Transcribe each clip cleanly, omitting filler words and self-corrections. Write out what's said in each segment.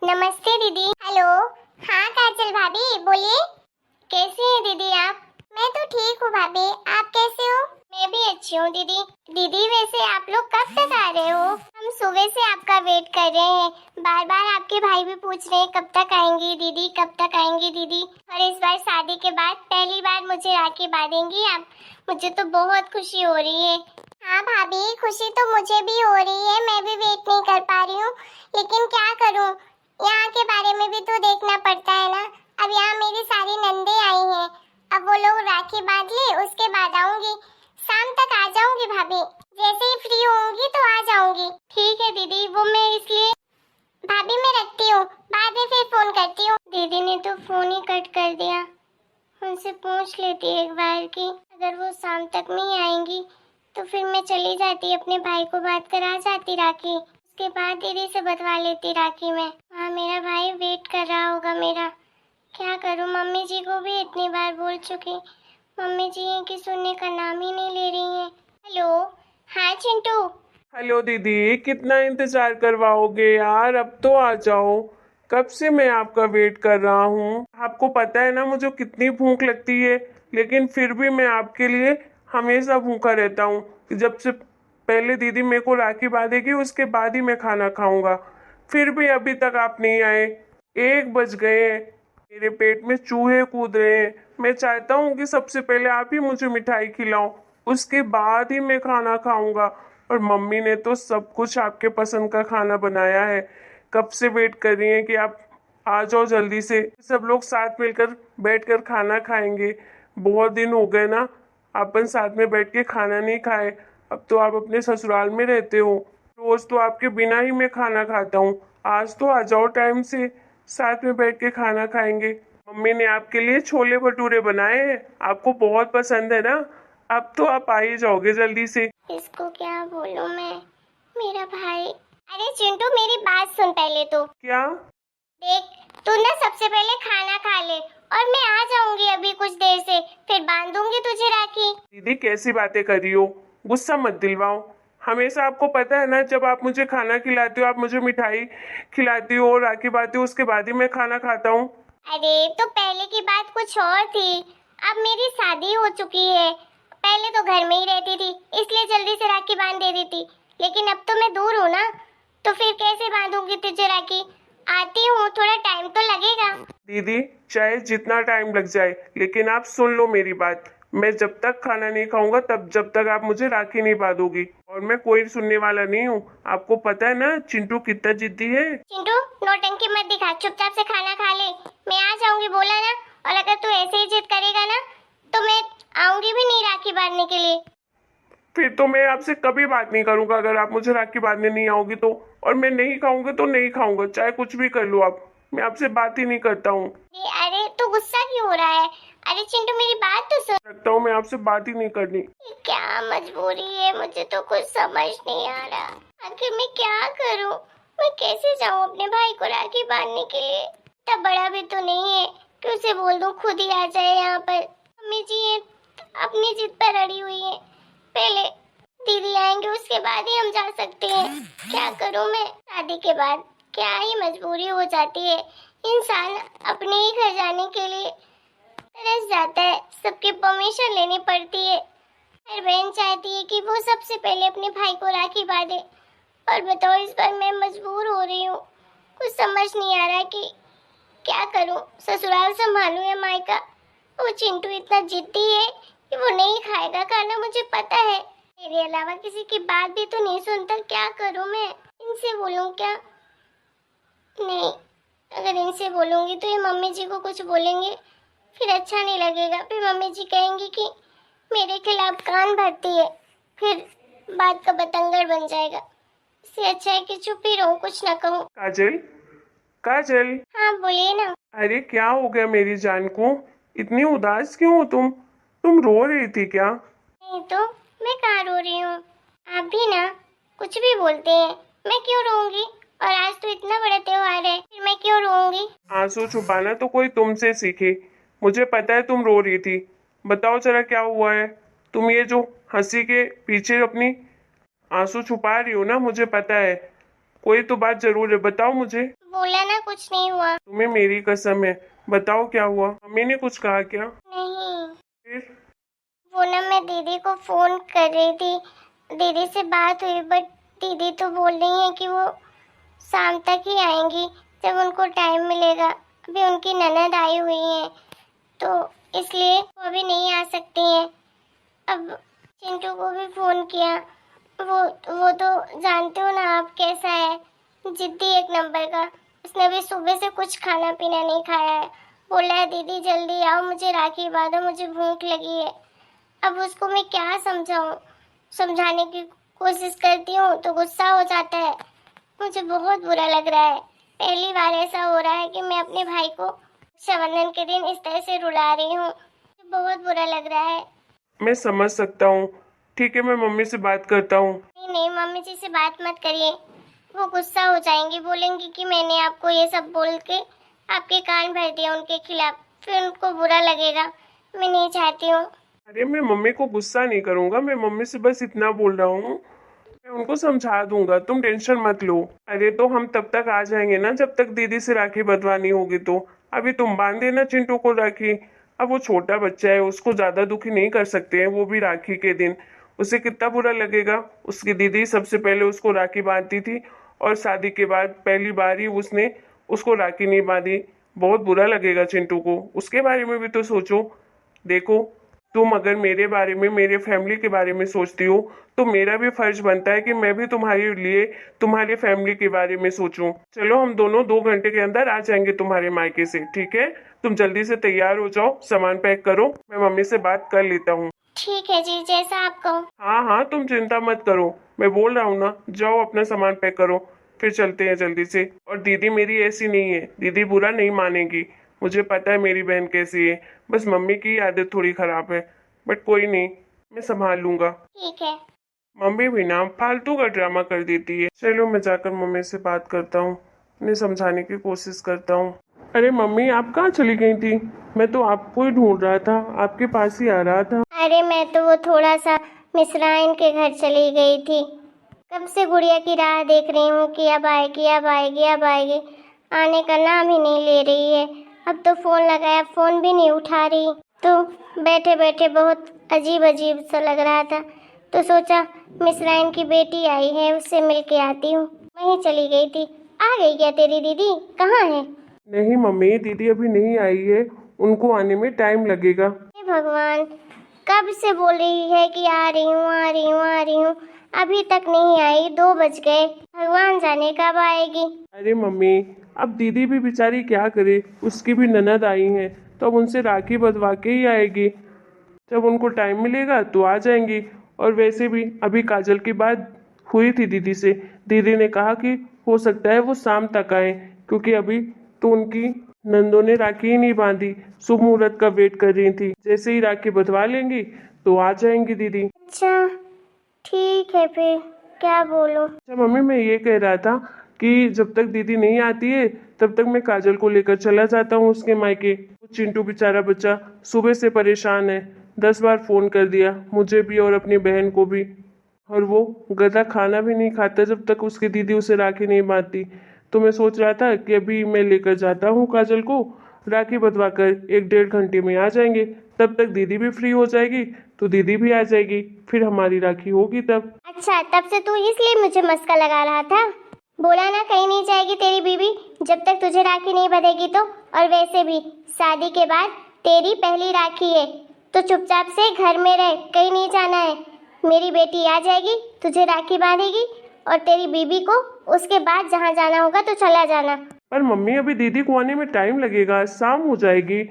नमस्ते दीदी। हेलो। हाँ काजल भाभी बोलिए। कैसी हैं दीदी आप? मैं तो ठीक हूँ भाभी, आप कैसे हो? मैं भी अच्छी हूँ दीदी। दीदी वैसे आप लोग कब तक आ रहे हो? हम सुबह से आपका वेट कर रहे हैं। बार बार आपके भाई भी पूछ रहे हैं कब तक आएंगी दीदी, कब तक आएंगी दीदी। और इस बार शादी के बाद पहली बार मुझे राखी बांधेंगी आप। मुझे तो बहुत खुशी हो रही है। हाँ भाभी, खुशी तो मुझे भी हो रही है। मैं भी वेट नहीं कर पा रही हूँ, लेकिन क्या करूँ, यहाँ के बारे में भी तो देखना पड़ता है ना। अब यहाँ मेरी सारी नंदे आई हैं, अब वो लोग राखी बांध ले उसके बाद आऊंगी। शाम तक आ जाऊंगी भाभी, जैसे ही फ्री होंगी तो आ जाऊंगी। ठीक है दीदी, वो मैं इसलिए भाभी मैं रखती हूँ, बाद में फिर फोन करती हूँ। दीदी ने तो फोन ही कट कर दिया। उनसे पूछ लेती एक बार कि अगर वो शाम तक नहीं आएंगी तो फिर मैं चली जाती, अपने भाई को बात करा जाती राखी। उसके बाद दीदी से बतवा लेती राखी में। हाँ मेरा भाई वेट कर रहा होगा मेरा। क्या करूँ, मम्मी जी को भी इतनी बार बोल चुकी, मम्मी जी हैं कि सुनने का नाम ही नहीं ले रही हैं। हेलो। हाँ चिंटू। हेलो दीदी, कितना इंतजार करवाओगे यार, अब तो आ जाओ। कब से मैं आपका वेट कर रहा हूँ। आपको पता है ना मुझे कितनी भूख लगती है, लेकिन फिर भी मैं आपके लिए हमेशा भूखा रहता हूँ। जब से पहले दीदी मेरे को राखी बांधेगी उसके बाद ही मैं खाना खाऊंगा। फिर भी अभी तक आप नहीं आए। 1 बज गए हैं, मेरे पेट में चूहे कूद रहे हैं। मैं चाहता हूँ कि सबसे पहले आप ही मुझे मिठाई खिलाओ, उसके बाद ही मैं खाना खाऊंगा। और मम्मी ने तो सब कुछ आपके पसंद का खाना बनाया है। कब से वेट कर रही हैं कि आप आ जाओ जल्दी से, सब लोग साथ मिलकर बैठकर खाना खाएंगे। बहुत दिन हो गए ना अपन साथ में बैठ के खाना नहीं खाए। अब तो आप अपने ससुराल में रहते हो, रोज तो आपके बिना ही मैं खाना खाता हूँ। आज तो आ जाओ टाइम से, साथ में बैठ के खाना खाएंगे। मम्मी ने आपके लिए छोले भटूरे बनाए हैं, आपको बहुत पसंद है ना। अब तो आप आ ही जाओगे जल्दी से। इसको क्या बोलूं मैं, मेरा भाई। अरे चिंटू मेरी बात सुन पहले तो। क्या? देख तू ना सबसे पहले खाना खा ले, और मैं आ जाऊंगी अभी कुछ देर से, फिर बांधूंगी तुझे राखी। दीदी कैसी बातें कर रही हो, गुस्सा मत दिलवाओ। हमेशा आपको पता है ना, जब आप मुझे खाना खिलाती हो, आप मुझे मिठाई खिलाती हो, राखी बांधती हो, उसके बाद ही मैं खाना खाता हूँ। अरे तो पहले की बात कुछ और थी, अब मेरी शादी हो चुकी है। पहले तो घर में ही रहती थी, इसलिए जल्दी से राखी बांध दे देती, लेकिन अब तो मैं दूर हूँ ना, तो फिर कैसे बांधूंगी तुझे राखी। आती हूँ, थोड़ा टाइम तो लगेगा। दीदी चाहे जितना टाइम लग जाए, लेकिन आप सुन लो मेरी बात। मैं जब तक खाना नहीं खाऊंगा तब जब तक आप मुझे राखी नहीं बांधोगी, और मैं कोई सुनने वाला नहीं हूँ। आपको पता है ना चिंटू कितना जिद्दी है। चिंटू नौटंकी मत दिखा, चुपचाप से खाना खा ले। मैं आ जाऊंगी बोला ना, और अगर तू ऐसे ही जिद करेगा ना तो मैं आऊंगी भी नहीं राखी बांधने के लिए। फिर तो मैं आपसे कभी बात नहीं करूंगा अगर आप मुझे राखी बांधने नहीं आओगी तो। और मैं नहीं खाऊंगा तो नहीं खाऊंगा, चाहे कुछ भी कर लो आप। मैं आपसे बात ही नहीं करता हूँ। अरे तू गुस्सा क्यों हो रहा है? अरे चिंटू मेरी बात तो सुन। लगता हूँ मैं आपसे बात ही नहीं करनी। क्या मजबूरी है, मुझे तो कुछ समझ नहीं आ रहा। आखिर मैं क्या करूं, मैं कैसे जाऊं अपने भाई को राखी बांधने के लिए। इतना बड़ा भी तो नहीं है कि उसे बोल दूं खुद ही आ जाए यहाँ पर। मम्मी जी है अपनी जिद पर अड़ी हुई है, पहले दीदी आएंगे उसके बाद ही हम जा सकते हैं। क्या करूं मैं, शादी के बाद क्या ही मजबूरी हो जाती है, इंसान अपने ही घर जाने के लिए तरस जाता है, सबकी परमिशन लेनी पड़ती है। हर बहन चाहती है कि वो सबसे पहले अपने भाई को राखी बांधे, और बताओ इस बार मैं मजबूर हो रही हूँ। कुछ समझ नहीं आ रहा कि क्या करूँ, ससुराल संभालूं या मायका। वो चिंटू इतना जिद्दी है कि वो नहीं खाएगा खाना, मुझे पता है। मेरे अलावा किसी की बात भी तो नहीं सुनता, क्या करूँ मैं, इनसे बोलूँ क्या? नहीं, अगर इनसे बोलूँगी तो ये मम्मी जी को कुछ बोलेंगे, फिर अच्छा नहीं लगेगा। फिर मम्मी जी कहेंगी कि मेरे खिलाफ कान भरती है, फिर बात का बतंगड़ बन जाएगा। इससे अच्छा है कि चुप ही रहूं, कुछ ना कहूं। काजल, काजल। हाँ बोलिए ना। अरे क्या हो गया मेरी जान को, इतनी उदास क्यों हो तुम रो रही थी क्या? नहीं तो मैं कहाँ रो रही हूँ, आप भी ना कुछ भी बोलते हैं। मैं क्यों रोऊंगी, और आज तो इतना बड़ा त्योहार है, फिर मैं क्यों रोऊंगी। आंसू छुपाना तो कोई तुमसे सीखे। मुझे पता है तुम रो रही थी। बताओ जरा क्या हुआ है। तुम ये जो हंसी के पीछे अपनी आंसू छुपा रही हो ना, मुझे पता है। कोई तो बात जरूर है, बताओ मुझे। बोला ना कुछ नहीं हुआ। तुम्हें मेरी कसम है, बताओ क्या हुआ। मम्मी ने कुछ कहा क्या? नहीं, फिर? वो ना मैं दीदी को फोन कर रही थी, दीदी से बात हुई, बट दीदी तो बोल रही है कि वो शाम तक ही आएंगी जब उनको टाइम मिलेगा। अभी उनकी ननद आई हुई है तो इसलिए वो अभी नहीं आ सकती हैं। अब चिंटू को भी फोन किया, वो तो जानते हो ना आप कैसा है, जिद्दी एक नंबर का। उसने अभी सुबह से कुछ खाना पीना नहीं खाया है। बोला है दीदी जल्दी आओ, मुझे राखी बांधो, मुझे भूख लगी है। अब उसको मैं क्या समझाऊं, समझाने की कोशिश करती हूँ तो गुस्सा हो जाता है। मुझे बहुत बुरा लग रहा है, पहली बार ऐसा हो रहा है कि मैं अपने भाई को रक्षाबंधन के दिन इस तरह से रुला रही हूँ। मुझे बहुत बुरा लग रहा है। मैं समझ सकता हूँ। ठीक है, मैं मम्मी से बात करता हूँ। नहीं नहीं, मम्मी जी से बात मत करिए, वो गुस्सा हो जाएंगी, बोलेंगी कि मैंने आपको ये सब बोल के आपके कान भर दिया उनके खिलाफ, फिर उनको बुरा लगेगा। मैं नहीं चाहती हूँ। अरे मैं मम्मी को गुस्सा नहीं करूंगा, मैं मम्मी से बस इतना बोल रहा हूँ, मैं उनको समझा दूंगा, तुम टेंशन मत लो। अरे तो हम तब तक आ जाएंगे ना जब तक दीदी से राखी बंधवानी होगी। तो अभी तुम बांध देना चिंटू को राखी। अब वो छोटा बच्चा है, उसको ज्यादा दुखी नहीं कर सकते हैं, वो भी राखी के दिन। उसे कितना बुरा लगेगा। उसकी दीदी सबसे पहले उसको राखी बांधती थी और शादी के बाद पहली बार ही उसने उसको राखी नहीं बांधी। बहुत बुरा लगेगा चिंटू को। उसके बारे में भी तो सोचो। देखो, तुम अगर मेरे बारे में, मेरे फैमिली के बारे में सोचती हो तो मेरा भी फर्ज बनता है कि मैं भी तुम्हारे लिए, तुम्हारी फैमिली के बारे में सोचूं। चलो हम दोनों 2 घंटे के अंदर आ जाएंगे तुम्हारे मायके से, ठीक है? तुम जल्दी से तैयार हो जाओ, सामान पैक करो, मैं मम्मी से बात कर लेता हूँ। ठीक है जी, जैसा आप कहो। हाँ हाँ, तुम चिंता मत करो, मैं बोल रहा हूँ ना, जाओ अपना सामान पैक करो, फिर चलते हैं जल्दी से। और दीदी मेरी ऐसी नहीं है, दीदी बुरा नहीं मानेगी। मुझे पता है मेरी बहन कैसी है, बस मम्मी की आदत थोड़ी खराब है, बट कोई नहीं, मैं संभाल लूंगा। ठीक है। मम्मी भी ना फालतू का ड्रामा कर देती है। चलो मैं जाकर मम्मी से बात करता हूँ, उन्हें समझाने की कोशिश करता हूँ। अरे मम्मी, आप कहाँ चली गई थी? मैं तो आपको ही ढूंढ रहा था, आपके पास ही आ रहा था। अरे मैं तो वो थोड़ा सा मिसराइन के घर चली गई थी। कब से गुड़िया की राह देख रही हूँ कि अब आएगी अब आएगी अब आएगी, आने का नाम ही नहीं ले रही है। अब तो फोन लगाया, फोन भी नहीं उठा रही। तो बैठे बैठे बहुत अजीब अजीब सा लग रहा था, तो सोचा मिसराइन की बेटी आई है, उससे मिल के आती हूँ। वहीं चली गई थी। आ गई क्या तेरी दीदी? कहाँ है? नहीं मम्मी, दीदी अभी नहीं आई है, उनको आने में टाइम लगेगा। हे भगवान, कब से बोल रही है कि आ रही हूँ आ रही हूँ आ रही हूँ, अभी तक नहीं आई। 2 बज गए, भगवान जाने कब आएगी। अरे मम्मी, अब दीदी भी बेचारी क्या करे, उसकी भी ननद आई हैं, तो अब उनसे राखी बंधवा के ही आएगी। जब उनको टाइम मिलेगा तो आ जाएंगी। और वैसे भी अभी काजल की बात हुई थी दीदी से, दीदी ने कहा कि हो सकता है वो शाम तक आए, क्योंकि अभी तो उनकी नंदों ने राखी ही नहीं बांधी, शुभ मुहूर्त का वेट कर रही थी। जैसे ही राखी बंधवा लेंगी तो आ जाएंगी दीदी। अच्छा ठीक है, फिर क्या बोलूं। अच्छा मम्मी, मैं ये कह रहा था कि जब तक दीदी नहीं आती है तब तक मैं काजल को लेकर चला जाता हूँ उसके मायके। वो चिंटू बेचारा बच्चा सुबह से परेशान है, 10 बार फोन कर दिया मुझे भी और अपनी बहन को भी। और वो गधा खाना भी नहीं खाता जब तक उसकी दीदी उसे राखी नहीं बांधती। तो मैं सोच रहा था कि अभी मैं लेकर जाता हूँ काजल को, राखी बंधवा कर 1-1.5 घंटे में आ जाएंगे। तब तक दीदी भी फ्री हो जाएगी तो दीदी भी आ जाएगी, फिर हमारी राखी होगी तब। अच्छा, तब से तू इसलिए मुझे मस्का लगा रहा था। बोला ना कहीं नहीं जाएगी तेरी बीबी जब तक तुझे राखी नहीं बंधेगी तो। और वैसे भी शादी के बाद तेरी पहली राखी है, तो चुपचाप से घर में रह, कहीं नहीं जाना है। मेरी बेटी आ जाएगी, तुझे राखी बांधेगी, और तेरी बीबी को उसके बाद जहाँ जाना होगा तो चला जाना। पर मम्मी, अभी दीदी को आने में टाइम लगेगा, शाम हो जाएगी।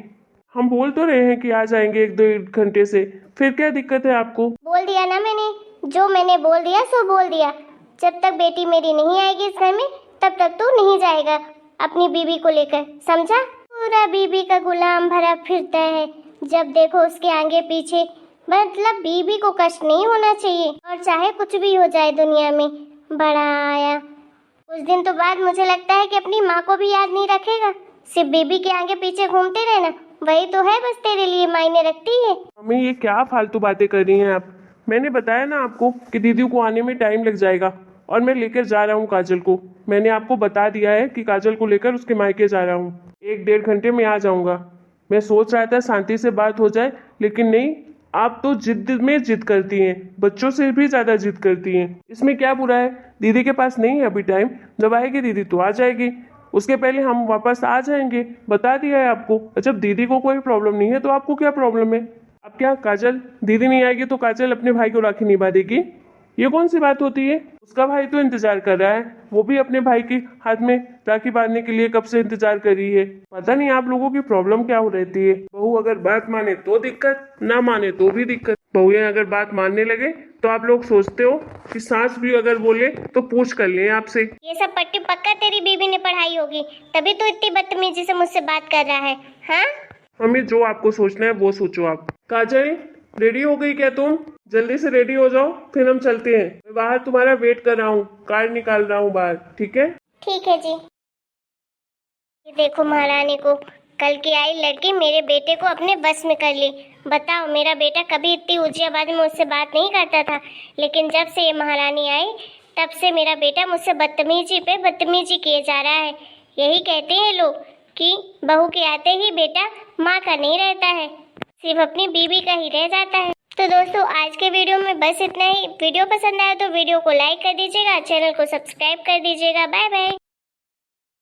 हम बोल तो रहे हैं कि आ जाएंगे 1-2 घंटे से, फिर क्या दिक्कत है आपको? बोल दिया ना मैंने, जो मैंने बोल दिया सो बोल दिया। जब तक बेटी मेरी नहीं आएगी इस घर में तब तक तू नहीं जाएगा अपनी बीबी को लेकर, समझा? पूरा बीबी का गुलाम भरा फिरता है, जब देखो उसके आगे पीछे। मतलब बीबी को कष्ट नहीं होना चाहिए, और चाहे कुछ भी हो जाए दुनिया में। बड़ा आया, कुछ दिन तो बाद मुझे लगता है कि अपनी माँ को भी याद नहीं रखेगा, सिर्फ बीबी के आगे पीछे घूमते रहना, वही तो है बस तेरे लिए मायने रखती है। मम्मी, ये क्या फालतू बातें कर रही हैं आप? मैंने बताया ना आपको कि दीदी को आने में टाइम लग जाएगा। और मैं लेकर जा रहा हूँ काजल को। मैंने आपको बता दिया है कि काजल को लेकर उसके मायके जा रहा हूँ। 1-1.5 घंटे में आ जाऊँगा। मैं सोच रहा था शांति से बात हो जाए, लेकिन नहीं, आप तो जिद में जिद करती हैं, बच्चों से भी ज्यादा जिद करती हैं। इसमें क्या बुरा है? दीदी के पास नहीं है अभी टाइम, जब आएगी दीदी तो आ जाएगी, उसके पहले हम वापस आ जाएंगे। बता दिया है आपको। जब दीदी को कोई प्रॉब्लम नहीं है तो आपको क्या प्रॉब्लम है? अब क्या काजल, दीदी नहीं आएगी तो काजल अपने भाई को राखी निभा देगी? ये कौन सी बात होती है? उसका भाई तो इंतजार कर रहा है, वो भी अपने भाई के हाथ में राखी बांधने के लिए कब से इंतजार कर रही है। पता नहीं आप लोगों की प्रॉब्लम क्या हो रहती है। बहू अगर बात माने तो दिक्कत, ना माने तो भी दिक्कत। बहुएं अगर बात मानने लगे तो आप लोग सोचते हो कि सास भी अगर बोले तो पूछ कर ले आपसे। ये सब पट्टी पक्का तेरी बीबी ने पढ़ाई होगी, तभी तो इतनी बदतमीजी से मुझसे बात कर रहा है। हाँ मम्मी, जो आपको सोचना है वो सोचो आप। काजल, रेडी हो गई क्या तुम? जल्दी से रेडी हो जाओ, फिर हम चलते हैं। मैं बाहर तुम्हारा वेट कर रहा हूँ, कार निकाल रहा हूँ बाहर, ठीक है? ठीक है जी। ये देखो महारानी को, कल की आई लड़की मेरे बेटे को अपने बस में कर ली। बताओ, मेरा बेटा कभी इतनी ऊंची आवाज में मुझसे बात नहीं करता था, लेकिन जब से ये महारानी आई तब से मेरा बेटा मुझसे बदतमीजी पे बदतमीजी किए जा रहा है। यही कहते हैं लोग कि बहू के आते ही बेटा माँ का नहीं रहता है, सिर्फ अपनी बीवी का ही रह जाता है। तो दोस्तों, आज के वीडियो में बस इतना ही। वीडियो पसंद आया तो वीडियो को लाइक कर दीजिएगा, चैनल को सब्सक्राइब कर दीजिएगा। Bye bye.